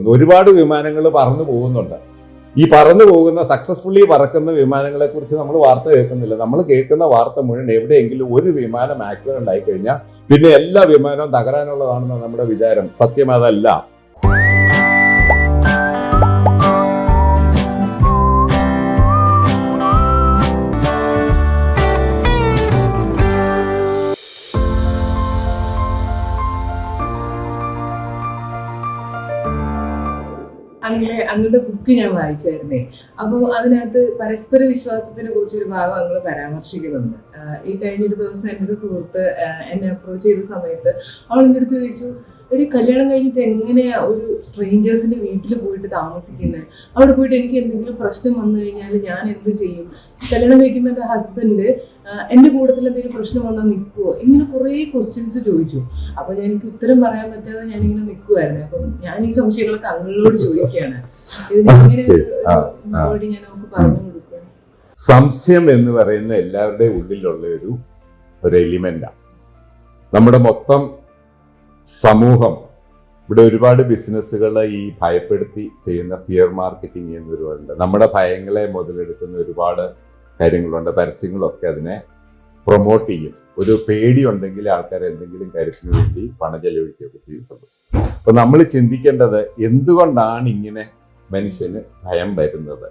പോകുന്നു. ഒരുപാട് വിമാനങ്ങൾ പറന്നു പോകുന്നുണ്ട്. ഈ പറന്നു പോകുന്ന സക്സസ്ഫുള്ളി പറക്കുന്ന വിമാനങ്ങളെ കുറിച്ച് നമ്മൾ വാർത്ത കേൾക്കുന്നില്ല. നമ്മൾ കേൾക്കുന്ന വാർത്ത മുഴുവൻ എവിടെയെങ്കിലും ഒരു വിമാനം ആക്സിഡന്റ് ആയി കഴിഞ്ഞാൽ പിന്നെ എല്ലാ വിമാനവും തകരാനുള്ളതാണെന്ന് നമ്മുടെ വിചാരം. സത്യം അതല്ല. അങ്ങയുടെ ബുക്ക് ഞാൻ വായിച്ചായിരുന്നേ. അപ്പോൾ അതിനകത്ത് പരസ്പര വിശ്വാസത്തിനെ കുറിച്ചൊരു ഭാഗം അങ്ങ് പരാമർശിക്കുന്നുണ്ട്. ഈ കഴിഞ്ഞൊരു ദിവസം എൻ്റെ ഒരു സുഹൃത്ത് എന്നെ അപ്രോച്ച് ചെയ്ത സമയത്ത് അവൾ എൻ്റെ അടുത്ത് ചോദിച്ചു, എടി കല്യാണം കഴിഞ്ഞിട്ട് എങ്ങനെയാ ഒരു സ്ട്രേഞ്ചേഴ്സിന്റെ വീട്ടിൽ പോയിട്ട് താമസിക്കുന്നത്? അവിടെ പോയിട്ട് എനിക്ക് എന്തെങ്കിലും പ്രശ്നം വന്നു കഴിഞ്ഞാൽ ഞാൻ എന്ത് ചെയ്യും? കല്യാണം കഴിക്കുമ്പോൾ എൻ്റെ ഹസ്ബൻഡ് എൻ്റെ കൂട്ടത്തിൽ എന്തെങ്കിലും പ്രശ്നം വന്നാൽ നിൽക്കുമോ? ഇങ്ങനെ കുറേ ക്വസ്റ്റ്യൻസ് ചോദിച്ചു. അപ്പോൾ എനിക്ക് ഉത്തരം പറയാൻ പറ്റാതെ ഞാനിങ്ങനെ നിൽക്കുമായിരുന്നു. അപ്പം ഞാൻ ഈ സംശയങ്ങളൊക്കെ അങ്ങളോട് ചോദിക്കുകയാണ്. ഇതിനെങ്ങനെ മറുപടി ഞാൻ നമുക്ക് പറഞ്ഞു കൊടുക്കുക? സംശയം എന്ന് പറയുന്ന എല്ലാവരുടെയും ഉള്ളിലുള്ള ഒരു എലിമെന്റാണ്. നമ്മുടെ മൊത്തം സമൂഹം ഇവിടെ ഒരുപാട് ബിസിനസ്സുകൾ ഈ ഭയപ്പെടുത്തി ചെയ്യുന്ന ഫിയർ മാർക്കറ്റിംഗ് എന്നൊരുപാടുണ്ട്. നമ്മുടെ ഭയങ്ങളെ മുതലെടുക്കുന്ന ഒരുപാട് കാര്യങ്ങളുണ്ട്. പരസ്യങ്ങളൊക്കെ അതിനെ പ്രൊമോട്ട് ചെയ്യും. ഒരു പേടി ഉണ്ടെങ്കിൽ ആൾക്കാർ എന്തെങ്കിലും കാര്യത്തിന് വേണ്ടി പണം ചെലവഴിക്കുകയൊക്കെ ചെയ്യുന്നത്. അപ്പൊ നമ്മൾ ചിന്തിക്കേണ്ടത് എന്തുകൊണ്ടാണ് ഇങ്ങനെ മനുഷ്യന് ഭയം വരുന്നത്?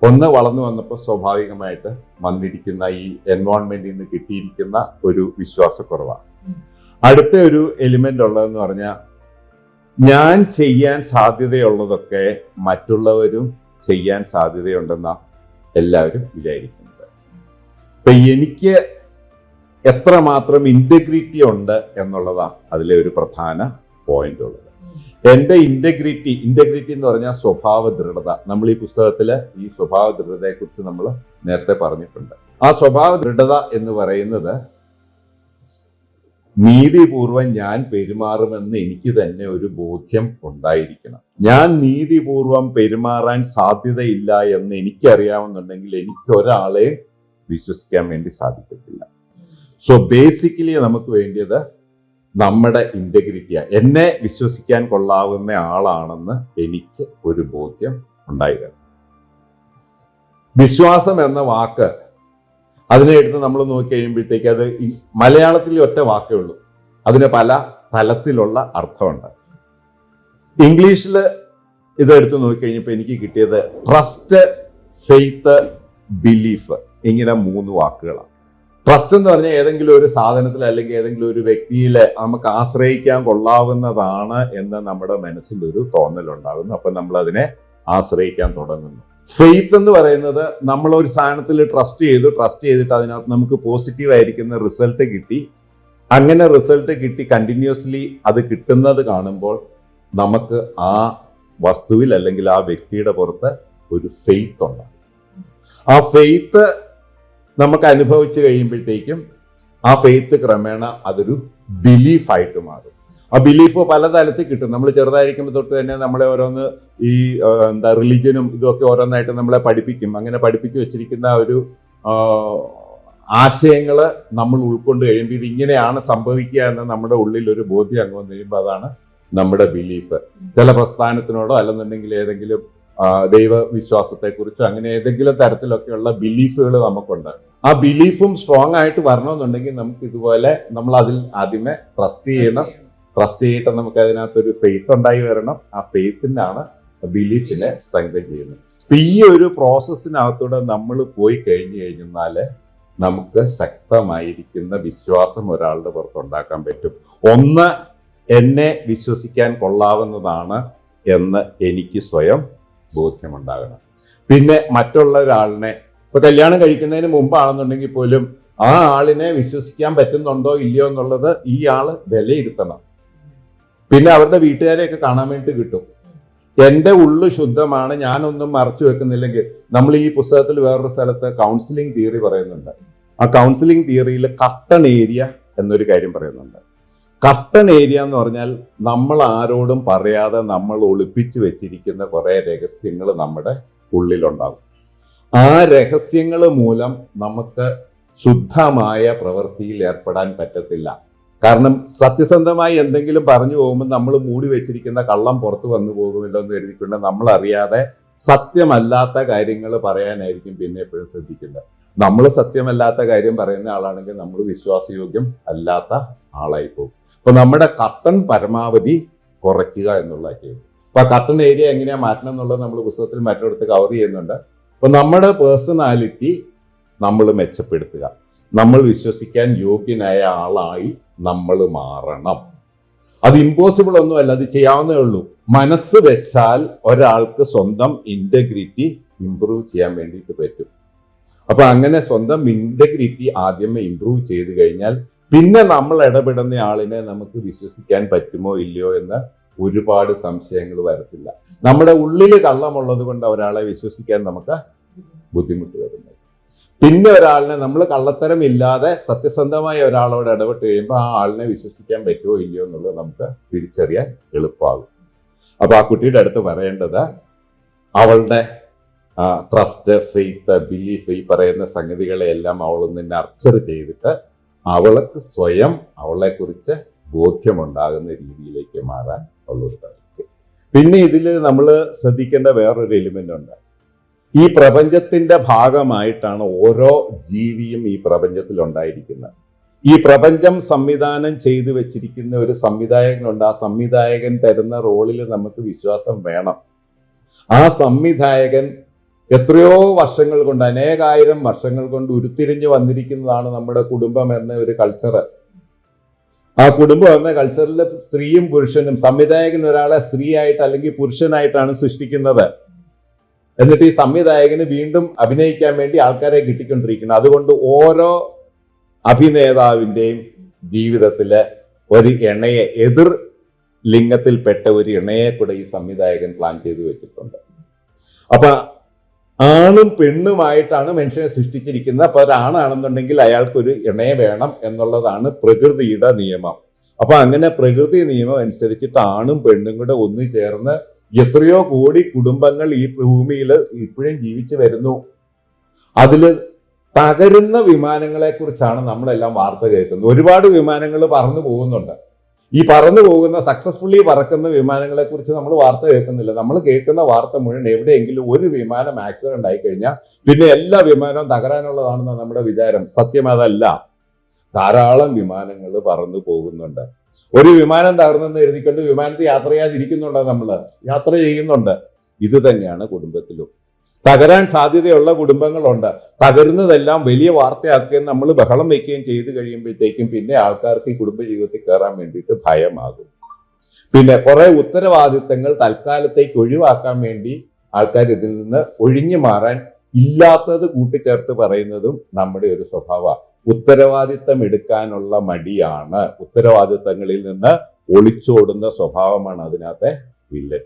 ഒന്ന്, വളർന്നു വന്നപ്പോൾ സ്വാഭാവികമായിട്ട് വന്നിരിക്കുന്ന ഈ എൻവയോൺമെന്റിൽ നിന്ന് കിട്ടിയിരിക്കുന്ന ഒരു വിശ്വാസക്കുറവാണ്. അടുത്ത ഒരു എലിമെന്റ് ഉള്ളതെന്ന് പറഞ്ഞാൽ, ഞാൻ ചെയ്യാൻ സാധ്യതയുള്ളതൊക്കെ മറ്റുള്ളവരും ചെയ്യാൻ സാധ്യതയുണ്ടെന്ന എല്ലാവരും വിചാരിക്കുന്നത്. ഇപ്പൊ എനിക്ക് എത്രമാത്രം ഇന്റഗ്രിറ്റി ഉണ്ട് എന്നുള്ളതാണ് അതിലെ ഒരു പ്രധാന പോയിന്റ് ഉള്ളത്. എൻ്റെ ഇന്റഗ്രിറ്റി എന്ന് പറഞ്ഞാൽ സ്വഭാവ ദൃഢത. നമ്മൾ ഈ പുസ്തകത്തില് ഈ സ്വഭാവ ദൃഢതയെ കുറിച്ച് നമ്മൾ നേരത്തെ പറഞ്ഞിട്ടുണ്ട്. ആ സ്വഭാവ ദൃഢത എന്ന് പറയുന്നത്, നീതിപൂർവം ഞാൻ പെരുമാറുമെന്ന് എനിക്ക് തന്നെ ഒരു ബോധ്യം ഉണ്ടായിരിക്കണം. ഞാൻ നീതിപൂർവം പെരുമാറാൻ സാധ്യതയില്ല എന്ന് എനിക്കറിയാവുന്നുണ്ടെങ്കിൽ എനിക്ക് ഒരാളെ വിശ്വസിക്കാൻ വേണ്ടി സാധിക്കത്തില്ല. സോ ബേസിക്കലി നമുക്ക് വേണ്ടിയത് നമ്മുടെ ഇന്റഗ്രിറ്റിയാണ്. എന്നെ വിശ്വസിക്കാൻ കൊള്ളാവുന്ന ആളാണെന്ന് എനിക്ക് ഒരു ബോധ്യം ഉണ്ടായിരുന്നു. വിശ്വാസം എന്ന വാക്ക് അതിനെ എടുത്ത് നമ്മൾ നോക്കി കഴിയുമ്പോഴത്തേക്ക് അത് മലയാളത്തിൽ ഒറ്റ വാക്കേ ഉള്ളൂ. അതിന് പല തലത്തിലുള്ള അർത്ഥമുണ്ട്. ഇംഗ്ലീഷിൽ ഇതെടുത്ത് നോക്കി കഴിഞ്ഞപ്പോൾ എനിക്ക് കിട്ടിയത് ട്രസ്റ്റ്, ഫെയ്ത്ത്, ബിലീഫ്, ഇങ്ങനെ 3 വാക്കുകളാണ്. ട്രസ്റ്റ് എന്ന് പറഞ്ഞാൽ ഏതെങ്കിലും ഒരു സാധനത്തിൽ അല്ലെങ്കിൽ ഏതെങ്കിലും ഒരു വ്യക്തിയിൽ നമുക്ക് ആശ്രയിക്കാൻ കൊള്ളാവുന്നതാണ് എന്ന് നമ്മുടെ മനസ്സിൽ ഒരു തോന്നലുണ്ടാകുന്നു. അപ്പം നമ്മൾ അതിനെ ആശ്രയിക്കാൻ തുടങ്ങുന്നു. ഫെയ്ത്ത് എന്ന് പറയുന്നത് നമ്മൾ ഒരു സാധനത്തിൽ ട്രസ്റ്റ് ചെയ്തിട്ട് അതിനകത്ത് നമുക്ക് പോസിറ്റീവ് ആയിരിക്കുന്ന റിസൾട്ട് കിട്ടി. അങ്ങനെ റിസൾട്ട് കിട്ടി കണ്ടിന്യൂസ്ലി അത് കിട്ടുന്നത് കാണുമ്പോൾ നമുക്ക് ആ വസ്തുവിൽ അല്ലെങ്കിൽ ആ വ്യക്തിയുടെ പുറത്ത് ഒരു ഫെയ്ത്ത് ഉണ്ട്. ആ ഫെയ്ത്ത് നമുക്ക് അനുഭവിച്ചു കഴിയുമ്പോഴത്തേക്കും ആ ഫെയ്ത്ത് ക്രമേണ അതൊരു ബിലീഫായിട്ട് മാറും. ആ ബിലീഫ് പലതരത്തിൽ കിട്ടും. നമ്മൾ ചെറുതായിരിക്കുമ്പോൾ തൊട്ട് തന്നെ നമ്മളെ ഓരോന്ന് ഈ റിലിജനും ഇതൊക്കെ ഓരോന്നായിട്ട് നമ്മളെ പഠിപ്പിക്കും. അങ്ങനെ പഠിപ്പിച്ചു വെച്ചിരിക്കുന്ന ഒരു ആശയങ്ങൾ നമ്മൾ ഉൾക്കൊണ്ട് കഴിയുമ്പോൾ ഇതിങ്ങനെയാണ് സംഭവിക്കുക എന്ന് നമ്മുടെ ഉള്ളിൽ ഒരു ബോധ്യം അങ്ങ് വന്നു കഴിയുമ്പോൾ അതാണ് നമ്മുടെ ബിലീഫ്. ചില പ്രസ്ഥാനത്തിനോടോ അല്ലെന്നുണ്ടെങ്കിൽ ഏതെങ്കിലും ദൈവവിശ്വാസത്തെക്കുറിച്ചോ അങ്ങനെ ഏതെങ്കിലും തരത്തിലൊക്കെയുള്ള ബിലീഫുകൾ നമുക്കുണ്ട്. ആ ബിലീഫും സ്ട്രോങ് ആയിട്ട് വരണമെന്നുണ്ടെങ്കിൽ നമുക്ക് ഇതുപോലെ നമ്മൾ അതിൽ ആദ്യമേ ട്രസ്റ്റ് ചെയ്യണം. ട്രസ്റ്റ് ചെയ്തിട്ട് നമുക്ക് അതിനകത്തൊരു ഫെയ്ത്ത് ഉണ്ടായി വരണം. ആ ഫെയ്ത്തിനാണ് ബിലീഫിനെ സ്ട്രെങ്തൻ ചെയ്യുന്നത്. അപ്പൊ ഈ ഒരു പ്രോസസ്സിനകത്തൂടെ നമ്മൾ പോയി കഴിഞ്ഞാൽ നമുക്ക് ശക്തമായിരിക്കുന്ന വിശ്വാസം ഒരാളുടെ പുറത്തുണ്ടാക്കാൻ പറ്റും. ഒന്ന്, എന്നെ വിശ്വസിക്കാൻ കൊള്ളാവുന്നതാണ് എന്ന് എനിക്ക് സ്വയം ബോധ്യമുണ്ടാകണം. പിന്നെ മറ്റുള്ള ഒരാളിനെ, ഇപ്പൊ കല്യാണം കഴിക്കുന്നതിന് മുമ്പാണെന്നുണ്ടെങ്കിൽ പോലും ആ ആളിനെ വിശ്വസിക്കാൻ പറ്റുന്നുണ്ടോ ഇല്ലയോ എന്നുള്ളത് ഈ ആള് വിലയിരുത്തണം. പിന്നെ അവരുടെ വീട്ടുകാരെയൊക്കെ കാണാൻ വേണ്ടി കിട്ടും. എൻ്റെ ഉള്ളു ശുദ്ധമാണ്, ഞാനൊന്നും മറച്ചു വെക്കുന്നില്ലെങ്കിൽ. നമ്മൾ ഈ പുസ്തകത്തിൽ വേറൊരു സ്ഥലത്ത് കൗൺസിലിംഗ് തിയറി പറയുന്നുണ്ട്. ആ കൗൺസിലിംഗ് തിയറിയിൽ കർട്ടൺ ഏരിയ എന്നൊരു കാര്യം പറയുന്നുണ്ട്. കർട്ടൺ ഏരിയ എന്ന് പറഞ്ഞാൽ നമ്മൾ ആരോടും പറയാതെ നമ്മൾ ഒളിപ്പിച്ചു വെച്ചിരിക്കുന്ന കുറേ രഹസ്യങ്ങൾ നമ്മുടെ ഉള്ളിലുണ്ടാകും. ആ രഹസ്യങ്ങൾ മൂലം നമുക്ക് ശുദ്ധമായ പ്രവൃത്തിയിൽ ഏർപ്പെടാൻ പറ്റത്തില്ല. കാരണം സത്യസന്ധമായി എന്തെങ്കിലും പറഞ്ഞു പോകുമ്പോൾ നമ്മൾ മൂടി വെച്ചിരിക്കുന്ന കള്ളം പുറത്തു വന്നു പോകുമല്ലോ എന്ന് കരുതിക്കൊണ്ട് നമ്മൾ അറിയാതെ സത്യമല്ലാത്ത കാര്യങ്ങൾ പറയാനായിരിക്കും പിന്നെ എപ്പോഴും ശ്രദ്ധിക്കുന്നത്. നമ്മൾ സത്യമല്ലാത്ത കാര്യം പറയുന്ന ആളാണെങ്കിൽ നമ്മൾ വിശ്വാസയോഗ്യം അല്ലാത്ത ആളായി പോകും. അപ്പൊ നമ്മുടെ കർട്ടൻ പരമാവധി കുറയ്ക്കുക എന്നുള്ള ചെയ്യും. അപ്പൊ കർട്ടൻ ഏരിയ എങ്ങനെയാ മാറ്റണം എന്നുള്ളത് നമ്മൾ പുസ്തകത്തിൽ മറ്റൊരിടത്ത് കവർ ചെയ്യുന്നുണ്ട്. അപ്പൊ നമ്മുടെ പേഴ്സണാലിറ്റി നമ്മൾ മെച്ചപ്പെടുത്തുക, നമ്മൾ വിശ്വസിക്കാൻ യോഗ്യനായ ആളായി നമ്മൾ മാറണം. അത് ഇമ്പോസിബിൾ ഒന്നുമല്ല, അത് ചെയ്യാവുന്നേ ഉള്ളൂ. മനസ്സ് വെച്ചാൽ ഒരാൾക്ക് സ്വന്തം ഇന്റഗ്രിറ്റി ഇംപ്രൂവ് ചെയ്യാൻ വേണ്ടിയിട്ട് പറ്റും. അപ്പൊ അങ്ങനെ സ്വന്തം ഇന്റഗ്രിറ്റി ആദ്യമേ ഇംപ്രൂവ് ചെയ്ത് കഴിഞ്ഞാൽ പിന്നെ നമ്മൾ ഇടപെടുന്ന ആളിനെ നമുക്ക് വിശ്വസിക്കാൻ പറ്റുമോ ഇല്ലയോ എന്ന് ഒരുപാട് സംശയങ്ങൾ വരത്തില്ല. നമ്മുടെ ഉള്ളിൽ കള്ളമുള്ളത് കൊണ്ട് ഒരാളെ വിശ്വസിക്കാൻ നമുക്ക് ബുദ്ധിമുട്ട് വരുന്നത്. പിന്നെ ഒരാളിനെ നമ്മൾ കള്ളത്തരം ഇല്ലാതെ സത്യസന്ധമായ ഒരാളോട് ഇടപെട്ട് കഴിയുമ്പോൾ ആ ആളിനെ വിശ്വസിക്കാൻ പറ്റുമോ ഇല്ലയോ എന്നുള്ളത് നമുക്ക് തിരിച്ചറിയാൻ എളുപ്പമാകും. അപ്പൊ ആ കുട്ടിയുടെ അടുത്ത് പറയേണ്ടത് അവളുടെ ട്രസ്റ്റ്, ഫെയ്ത്ത്, ബിലീഫ്, ഈ പറയുന്ന സംഗതികളെല്ലാം അവളൊന്ന് നർച്ചർ ചെയ്തിട്ട് അവൾക്ക് സ്വയം അവളെക്കുറിച്ച് ബോധ്യമുണ്ടാകുന്ന രീതിയിലേക്ക് മാറാൻ അവളോട് സാധിക്കും. പിന്നെ ഇതിൽ നമ്മൾ ശ്രദ്ധിക്കേണ്ട വേറൊരു എലിമെന്റ് ഉണ്ട്. ഈ പ്രപഞ്ചത്തിന്റെ ഭാഗമായിട്ടാണ് ഓരോ ജീവിയും ഈ പ്രപഞ്ചത്തിൽ ഉണ്ടായിരിക്കുന്നത്. ഈ പ്രപഞ്ചം സംവിധാനം ചെയ്തു വെച്ചിരിക്കുന്ന ഒരു സംവിധായകനുണ്ട്. ആ സംവിധായകൻ തരുന്ന റോളിൽ നമുക്ക് വിശ്വാസം വേണം. ആ സംവിധായകൻ എത്രയോ വർഷങ്ങൾ കൊണ്ട്, അനേകായിരം വർഷങ്ങൾ കൊണ്ട് ഉരുത്തിരിഞ്ഞു വന്നിരിക്കുന്നതാണ് നമ്മുടെ കുടുംബം എന്ന ഒരു കൾച്ചർ. ആ കുടുംബം എന്ന കൾച്ചറിൽ സ്ത്രീയും പുരുഷനും, സംവിധായകൻ ഒരാളെ സ്ത്രീയായിട്ട് അല്ലെങ്കിൽ പുരുഷനായിട്ടാണ് സൃഷ്ടിക്കുന്നത്. എന്നിട്ട് ഈ സംവിധായകന് വീണ്ടും അഭിനയിക്കാൻ വേണ്ടി ആൾക്കാരെ കിട്ടിക്കൊണ്ടിരിക്കുന്നു. അതുകൊണ്ട് ഓരോ അഭിനേതാവിൻ്റെയും ജീവിതത്തില് ഒരു ഇണയെ, എതിർ ലിംഗത്തിൽപ്പെട്ട ഒരു ഇണയെ കൂടെ ഈ സംവിധായകൻ പ്ലാൻ ചെയ്തു വെച്ചിട്ടുണ്ട്. അപ്പൊ ആണും പെണ്ണുമായിട്ടാണ് മനുഷ്യനെ സൃഷ്ടിച്ചിരിക്കുന്നത്. അപ്പൊ ഒരാണാണെന്നുണ്ടെങ്കിൽ അയാൾക്കൊരു ഇണയെ വേണം എന്നുള്ളതാണ് പ്രകൃതിയുടെ നിയമം. അപ്പൊ അങ്ങനെ പ്രകൃതി നിയമം അനുസരിച്ചിട്ട് ആണും പെണ്ണും കൂടെ ഒന്നു ചേർന്ന് എത്രയോ കോടി കുടുംബങ്ങൾ ഈ ഭൂമിയിൽ ഇപ്പോഴും ജീവിച്ചു വരുന്നു. അതില് തകരുന്ന വിമാനങ്ങളെ കുറിച്ചാണ് നമ്മളെല്ലാം വാർത്ത കേൾക്കുന്നത്. ഒരുപാട് വിമാനങ്ങൾ പറന്നു പോകുന്നുണ്ട്. ഈ പറന്നു പോകുന്ന സക്സസ്ഫുള്ളി പറക്കുന്ന വിമാനങ്ങളെ കുറിച്ച് നമ്മൾ വാർത്ത കേൾക്കുന്നില്ല. നമ്മൾ കേൾക്കുന്ന വാർത്ത മുഴുവൻ എവിടെയെങ്കിലും ഒരു വിമാനം ആക്സിഡന്റ് ആയി കഴിഞ്ഞാൽ പിന്നെ എല്ലാ വിമാനവും തകരാനുള്ളതാണെന്ന് നമ്മുടെ വിചാരം. സത്യം അതല്ല. ധാരാളം വിമാനങ്ങൾ പറന്നു പോകുന്നുണ്ട്. ഒരു വിമാനം തകർന്നെന്ന് എഴുതിക്കൊണ്ട് വിമാനത്തിൽ യാത്ര ചെയ്യാതിരിക്കുന്നുണ്ടോ? നമ്മൾ യാത്ര ചെയ്യുന്നുണ്ട്. ഇത് തന്നെയാണ് കുടുംബത്തിലും. തകരാൻ സാധ്യതയുള്ള കുടുംബങ്ങളുണ്ട്. തകരുന്നതെല്ലാം വലിയ വാർത്തയാക്കുകയും നമ്മൾ ബഹളം വയ്ക്കുകയും ചെയ്തു കഴിയുമ്പോഴത്തേക്കും പിന്നെ ആൾക്കാർക്ക് ഈ കുടുംബ ജീവിതത്തിൽ കയറാൻ വേണ്ടിയിട്ട് ഭയമാകും. പിന്നെ കുറെ ഉത്തരവാദിത്തങ്ങൾ തൽക്കാലത്തേക്ക് ഒഴിവാക്കാൻ വേണ്ടി ആൾക്കാർ ഇതിൽ നിന്ന് ഒഴിഞ്ഞു മാറാൻ ഇല്ലാത്തത് കൂട്ടിച്ചേർത്ത് പറയുന്നതും നമ്മുടെ ഒരു സ്വഭാവമാണ്. ഉത്തരവാദിത്തം എടുക്കാനുള്ള മടിയാണ്. ഉത്തരവാദിത്തങ്ങളിൽ നിന്ന് ഒളിച്ചോടുന്ന സ്വഭാവമാണ് അതിനകത്തെ വില്ലൻ.